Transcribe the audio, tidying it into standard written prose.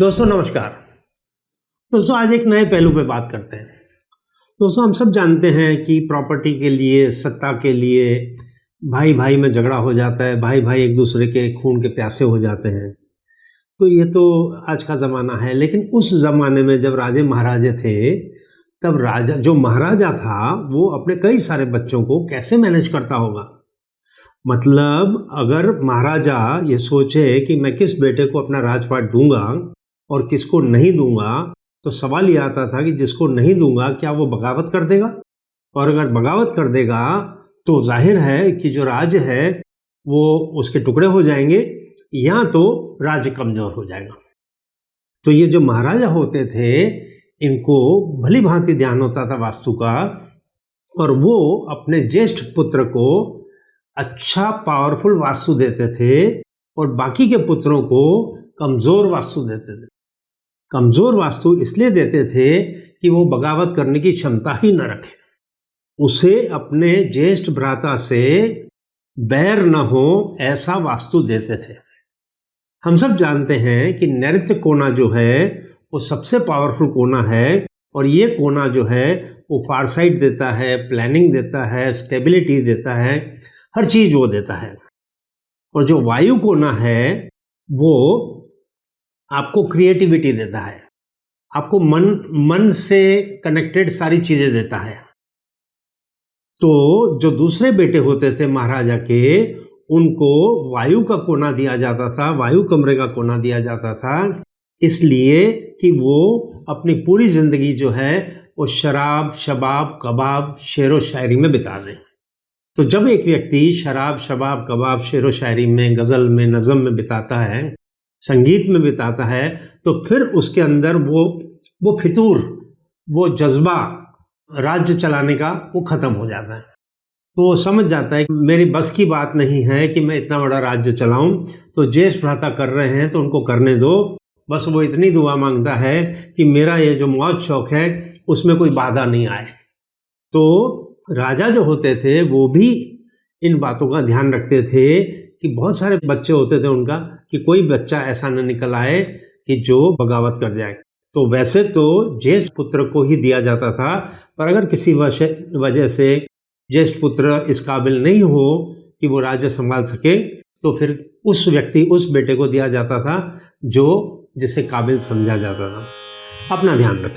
दोस्तों नमस्कार। दोस्तों आज एक नए पहलू पे बात करते हैं। दोस्तों हम सब जानते हैं कि प्रॉपर्टी के लिए, सत्ता के लिए भाई भाई में झगड़ा हो जाता है, भाई भाई एक दूसरे के खून के प्यासे हो जाते हैं। तो ये तो आज का ज़माना है, लेकिन उस ज़माने में जब राजे महाराजे थे, तब राजा जो महाराजा था वो अपने कई सारे बच्चों को कैसे मैनेज करता होगा। मतलब अगर महाराजा ये सोचे कि मैं किस बेटे को अपना राजपाट दूंगा और किसको नहीं दूंगा, तो सवाल ये आता था कि जिसको नहीं दूंगा क्या वो बगावत कर देगा, और अगर बगावत कर देगा तो जाहिर है कि जो राज्य है वो उसके टुकड़े हो जाएंगे या तो राज्य कमजोर हो जाएगा। तो ये जो महाराजा होते थे इनको भली भांति ध्यान होता था वास्तु का, और वो अपने ज्येष्ठ पुत्र को अच्छा पावरफुल वास्तु देते थे और बाकी के पुत्रों को कमजोर वास्तु देते थे। कमजोर वास्तु इसलिए देते थे कि वो बगावत करने की क्षमता ही न रखे, उसे अपने ज्येष्ठ भ्राता से बैर न हो ऐसा वास्तु देते थे। हम सब जानते हैं कि नैऋत्य कोना जो है वो सबसे पावरफुल कोना है, और ये कोना जो है वो फारसाइट देता है, प्लानिंग देता है, स्टेबिलिटी देता है, हर चीज वो देता है। और जो वायु कोना है वो आपको क्रिएटिविटी देता है, आपको मन से कनेक्टेड सारी चीजें देता है। तो जो दूसरे बेटे होते थे महाराजा के, उनको वायु का कोना दिया जाता था, वायु कमरे का कोना दिया जाता था, इसलिए कि वो अपनी पूरी जिंदगी जो है वो शराब, शबाब, कबाब, शेर व शायरी में बिता दें। तो जब एक व्यक्ति शराब, शबाब, कबाब, शेर व शायरी में, गज़ल में, नज़म में बिताता है, संगीत में बिताता है, तो फिर उसके अंदर वो फितूर, वो जज्बा राज्य चलाने का वो ख़त्म हो जाता है। तो वो समझ जाता है कि मेरी बस की बात नहीं है कि मैं इतना बड़ा राज्य चलाऊं, तो ज्येष्ठ भ्राता कर रहे हैं तो उनको करने दो। बस वो इतनी दुआ मांगता है कि मेरा ये जो मौज शौक है उसमें कोई बाधा नहीं आए। तो राजा जो होते थे वो भी इन बातों का ध्यान रखते थे कि बहुत सारे बच्चे होते थे उनका, कि कोई बच्चा ऐसा न निकल आए कि जो बगावत कर जाए। तो वैसे तो ज्येष्ठ पुत्र को ही दिया जाता था, पर अगर किसी वजह से ज्येष्ठ पुत्र इस काबिल नहीं हो कि वो राज्य संभाल सके, तो फिर उस बेटे को दिया जाता था जो जिसे काबिल समझा जाता था। अपना ध्यान रखें।